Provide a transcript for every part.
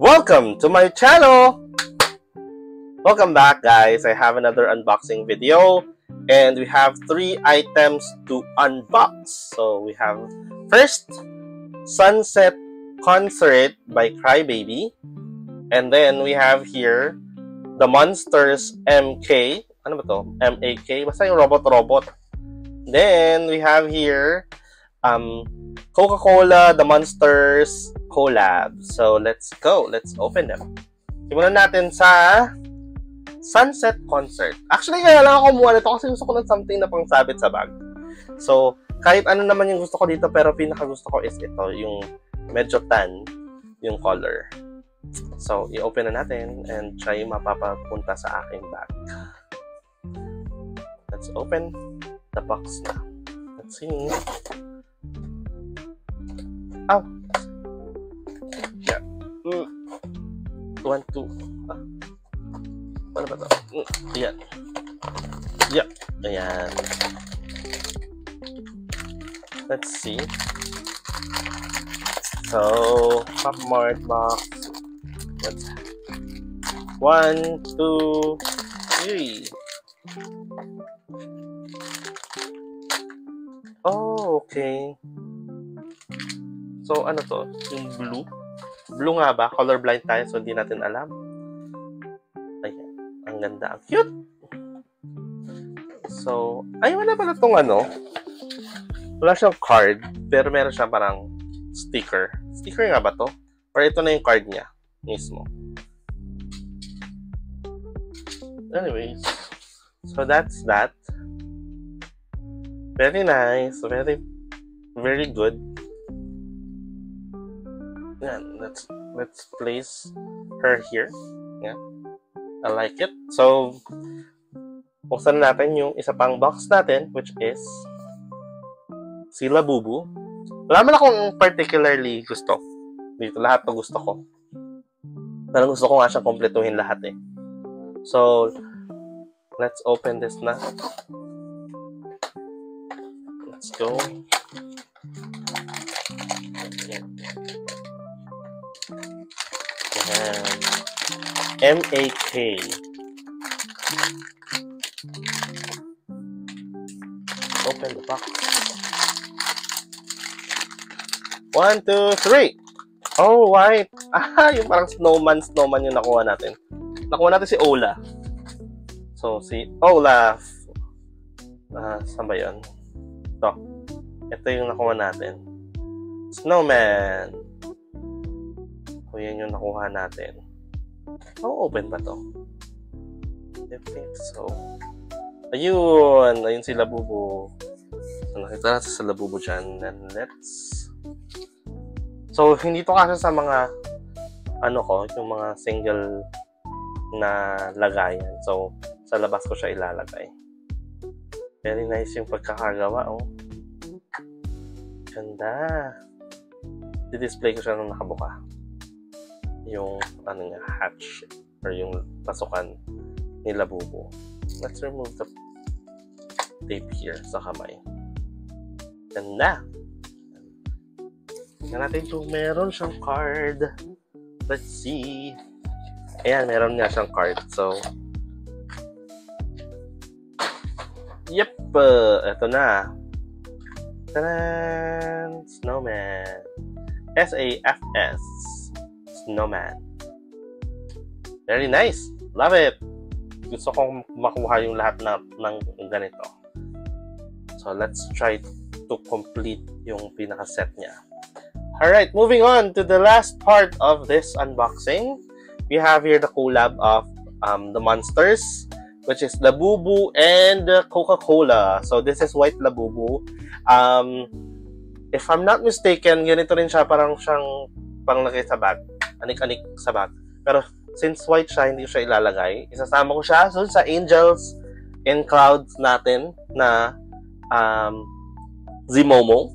Welcome to my channel! Welcome back, guys. I have another unboxing video and we have 3 items to unbox. So we have first, Sunset Concert by Crybaby. And then we have here the Monsters MK. Ano ba to? MAK? Basta yung robot-robot. Then we have here Coca-Cola, the Monsters collab. So let's go. Let's open them. Simulan natin sa Sunset Concert. Actually, kaya lang ako kumuha nito kasi gusto ko ng something na pang sabit sa bag. So, kahit ano naman yung gusto ko dito, pero pinaka gusto ko is ito, yung medyo tan, yung color. So, i-open na natin and try mapapapunta sa aking bag. Let's open the box na. Let's see. Oh! Yeah. 1, 2. Ano ba ito? Ayan. Yeah. Ayan. Let's see. So, Pop Mart box. Let's 1, 2, 3. Oh, okay. So, ano to? Yung blue? Blue nga ba? Colorblind tayo, so hindi natin alam. Ayan. Ang ganda. Ang cute! So, ay, wala pala itong ano. Wala siyang card, pero meron siyang parang sticker. Sticker nga ba to? Or ito na yung card niya mismo. Anyways. So, that's that. Very nice. Very good. Yan, let's place her here. Yeah. I like it. So, buksan natin yung isa pang box natin, which is si Labubu. Wala man akong particularly gusto. Dito, lahat to gusto ko. Pero gusto ko nga siyang kompletuhin lahat eh. So, let's open this na. Let's go. MAK. Open the box. 1, 2, 3. Oh, white. Yung parang snowman yung nakuha natin. Nakuha natin si Olaf. So, si Olaf. Saan ba yun? Ito yung nakuha natin. Snowman. So, yan yung nakuha natin. Oh, open ba to? I think so. Ayun! Ayun si Labubu. So, nakita natin sa Labubu dyan. And let's... So, hindi to kasi sa mga yung mga single na lagayan. So, sa labas ko siya ilalagay. Very nice yung pagkakagawa, oh. Ganda. Di-display ko siya nung nakabuka. Yung hatch or yung pasukan ni Labubu. Let's remove the tape here sa kamay. Ganda! Tingnan natin kung meron siyang card. Let's see. Ayan, meron nga siyang card. So, yep! Ito na. Tadan! Snowman. SAFS. Snowman. Very nice. Love it. Gusto kong makuha yung lahat ng ganito. So, let's try to complete yung pinaka-set niya. Alright, moving on to the last part of this unboxing. We have here the collab of the Monsters, which is Labubu and Coca-Cola. So, this is white Labubu. If I'm not mistaken, ganito rin siya, parang siyang panglagay sa bag. Anik-anik sa bag. Pero since white siya, hindi ko siya ilalagay. Isasama ko siya sa Angels and Clouds natin na Zimomo.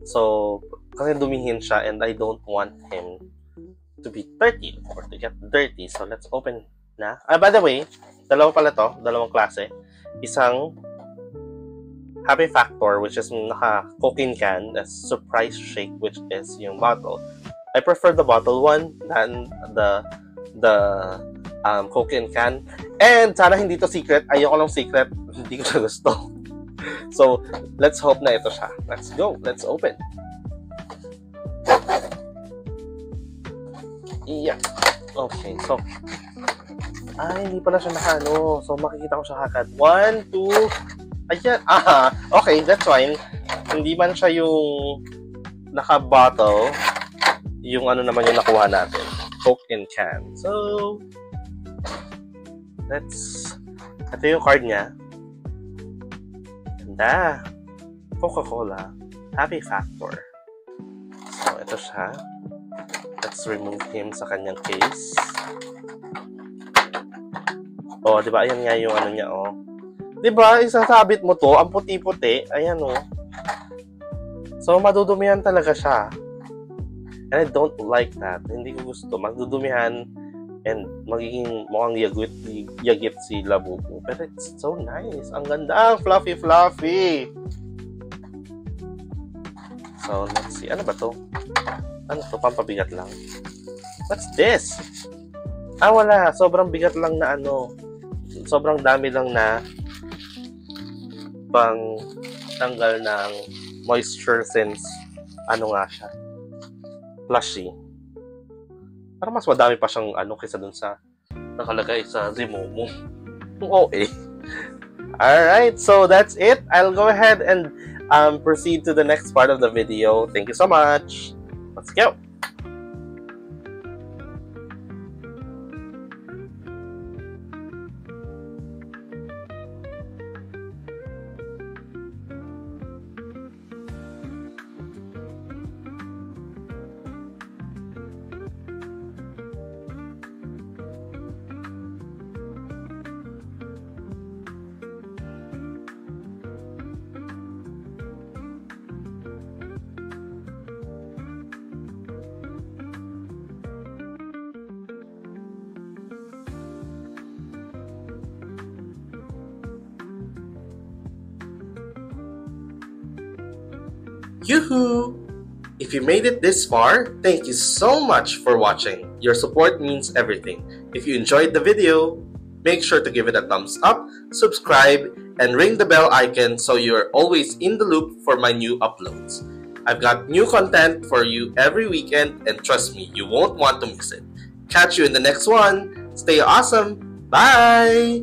So, kasi dumihin siya and I don't want him to be dirty or to get dirty. So, let's open na. By the way, dalawa pala to. Dalawang klase. Isang Happy Factor, which is naka-cocaine can, as surprise shake, which is yung bottle. I prefer the bottle one than the Coke in can. And sana hindi to secret. Ayoko lang secret. Hindi ko siya gusto. So, let's hope na ito siya. Let's go. Let's open. Yeah. Okay, so hindi pala siya naka-ano. So, makikita ko siya agad. 1, 2, ayan. Okay, that's fine. Hindi man siya yung naka-bottle. Yung ano naman yung nakuha natin. Coke in can. So, ito yung card niya. Ganda. Coca-Cola. Happy Factor. So, ito siya. Let's remove him sa kanyang case. Oh, di ba? Ayan nga yung ano niya, oh. Di ba? Isasabit mo to. Ang puti-puti. Ayan, oh. So, madudumihan talaga siya. And I don't like that. Hindi ko gusto. Magdudumihan and magiging mukhang yagit si Labubu. Pero it's so nice. Ang ganda. Fluffy. So, let's see. Ano ba to? Ano to? Pampabigat lang. What's this? Wala. Sobrang bigat lang na ano. Sobrang dami lang na pang tanggal ng moisture since ano nga siya. Plushy. Parang mas madami pa siyang ano kaysa dun sa nakalagay sa Zimomo. Okay. Alright. So, that's it. I'll go ahead and proceed to the next part of the video. Thank you so much. Let's go. Yoo-hoo! If you made it this far, thank you so much for watching. Your support means everything. If you enjoyed the video, make sure to give it a thumbs up, subscribe, and ring the bell icon so you're always in the loop for my new uploads. I've got new content for you every weekend, and trust me, you won't want to miss it. Catch you in the next one. Stay awesome. Bye!